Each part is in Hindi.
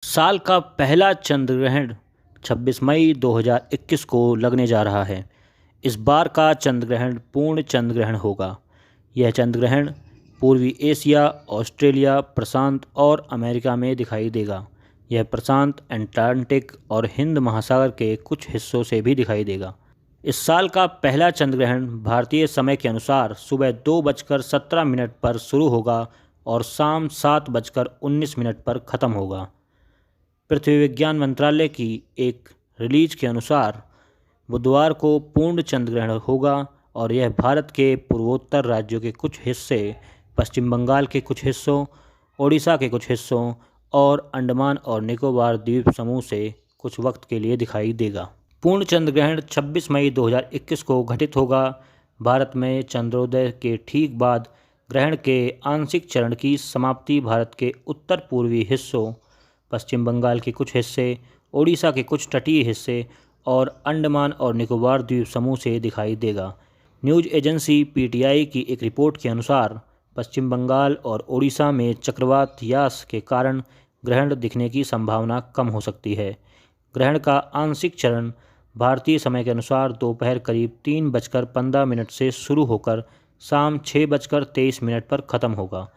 साल का पहला चंद्र ग्रहण 26 मई 2021 को लगने जा रहा है। इस बार का चंद्र ग्रहण पूर्ण चंद्र ग्रहण होगा। यह चंद्र ग्रहण पूर्वी एशिया, ऑस्ट्रेलिया, प्रशांत और अमेरिका में दिखाई देगा। यह प्रशांत, अटलांटिक और हिंद महासागर के कुछ हिस्सों से भी दिखाई देगा। इस साल का पहला चंद्र ग्रहण भारतीय समय के अनुसार सुबह 2:17 पर शुरू होगा और शाम 7:19 पर ख़त्म होगा। पृथ्वी विज्ञान मंत्रालय की एक रिलीज के अनुसार बुधवार को पूर्ण चंद्र ग्रहण होगा और यह भारत के पूर्वोत्तर राज्यों के कुछ हिस्से, पश्चिम बंगाल के कुछ हिस्सों, ओडिशा के कुछ हिस्सों और अंडमान और निकोबार द्वीप समूह से कुछ वक्त के लिए दिखाई देगा। पूर्ण चंद्र ग्रहण 26 मई 2021 को घटित होगा। भारत में चंद्रोदय के ठीक बाद ग्रहण के आंशिक चरण की समाप्ति भारत के उत्तर पूर्वी हिस्सों, पश्चिम बंगाल के कुछ हिस्से, ओडिशा के कुछ तटीय हिस्से और अंडमान और निकोबार द्वीप समूह से दिखाई देगा। न्यूज़ एजेंसी पीटीआई की एक रिपोर्ट के अनुसार पश्चिम बंगाल और ओडिशा में चक्रवात यास के कारण ग्रहण दिखने की संभावना कम हो सकती है। ग्रहण का आंशिक चरण भारतीय समय के अनुसार दोपहर करीब 3:15 से शुरू होकर शाम 6:23 पर ख़त्म होगा।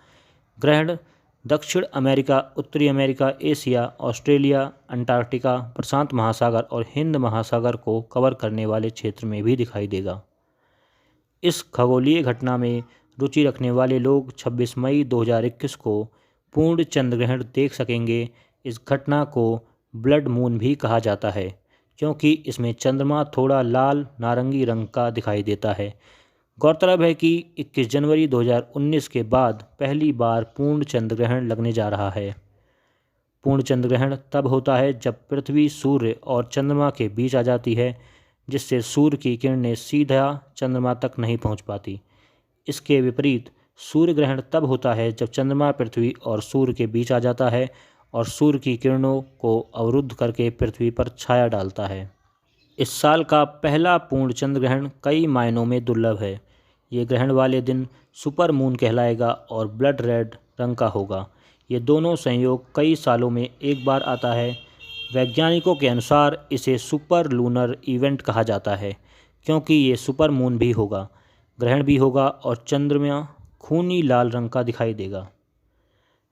ग्रहण दक्षिण अमेरिका, उत्तरी अमेरिका, एशिया, ऑस्ट्रेलिया, अंटार्कटिका, प्रशांत महासागर और हिंद महासागर को कवर करने वाले क्षेत्र में भी दिखाई देगा। इस खगोलीय घटना में रुचि रखने वाले लोग 26 मई 2021 को पूर्ण चंद्र ग्रहण देख सकेंगे। इस घटना को ब्लड मून भी कहा जाता है क्योंकि इसमें चंद्रमा थोड़ा लाल नारंगी रंग का दिखाई देता है। गौरतलब है कि 21 जनवरी 2019 के बाद पहली बार पूर्ण चंद्र ग्रहण लगने जा रहा है। पूर्ण चंद्र ग्रहण तब होता है जब पृथ्वी, सूर्य और चंद्रमा के बीच आ जाती है, जिससे सूर्य की किरणें सीधा चंद्रमा तक नहीं पहुंच पाती। इसके विपरीत सूर्य ग्रहण तब होता है जब चंद्रमा पृथ्वी और सूर्य के बीच आ जाता है और सूर्य की किरणों को अवरुद्ध करके पृथ्वी पर छाया डालता है। इस साल का पहला पूर्ण चंद्र ग्रहण कई मायनों में दुर्लभ है। ये ग्रहण वाले दिन सुपर मून कहलाएगा और ब्लड रेड रंग का होगा। ये दोनों संयोग कई सालों में एक बार आता है। वैज्ञानिकों के अनुसार इसे सुपर लूनर इवेंट कहा जाता है क्योंकि ये सुपर मून भी होगा, ग्रहण भी होगा और चंद्रमा खूनी लाल रंग का दिखाई देगा।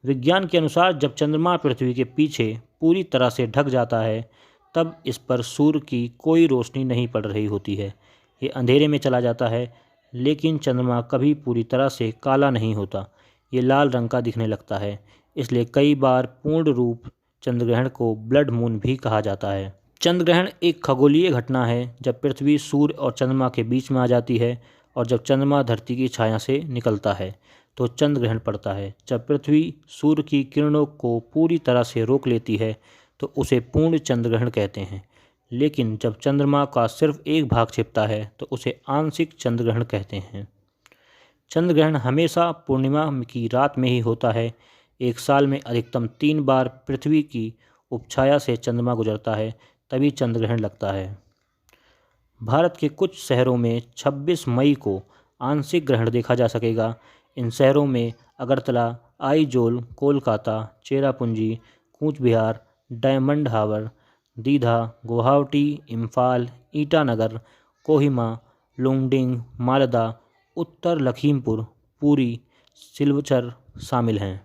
विज्ञान के अनुसार जब चंद्रमा पृथ्वी के पीछे पूरी तरह से ढक जाता है तब इस पर सूर्य की कोई रोशनी नहीं पड़ रही होती है। ये अंधेरे में चला जाता है, लेकिन चंद्रमा कभी पूरी तरह से काला नहीं होता, ये लाल रंग का दिखने लगता है। इसलिए कई बार पूर्ण रूप चंद्र ग्रहण को ब्लड मून भी कहा जाता है। चंद्र ग्रहण एक खगोलीय घटना है जब पृथ्वी सूर्य और चंद्रमा के बीच में आ जाती है और जब चंद्रमा धरती की छाया से निकलता है तो चंद्र ग्रहण पड़ता है। जब पृथ्वी सूर्य की किरणों को पूरी तरह से रोक लेती है तो उसे पूर्ण चंद्र ग्रहण कहते हैं, लेकिन जब चंद्रमा का सिर्फ एक भाग छिपता है तो उसे आंशिक चंद्र ग्रहण कहते हैं। चंद्र ग्रहण हमेशा पूर्णिमा की रात में ही होता है। एक साल में अधिकतम 3 बार पृथ्वी की उपछाया से चंद्रमा गुजरता है, तभी चंद्र ग्रहण लगता है। भारत के कुछ शहरों में 26 मई को आंशिक ग्रहण देखा जा सकेगा। इन शहरों में अगरतला, आइजोल, कोलकाता, चेरापूंजी, कूच बिहार, डायमंड हार्बर, दीघा, गुवाहाटी, इम्फाल, ईटानगर, कोहिमा, लुंगडिंग, मालदा, उत्तर लखीमपुर, पुरी, सिलचर शामिल हैं।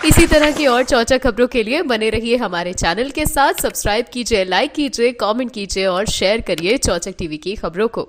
इसी तरह की और चौचक खबरों के लिए बने रहिए हमारे चैनल के साथ। सब्सक्राइब कीजिए, लाइक कीजिए, कमेंट कीजिए और शेयर करिए चौचक टीवी की खबरों को।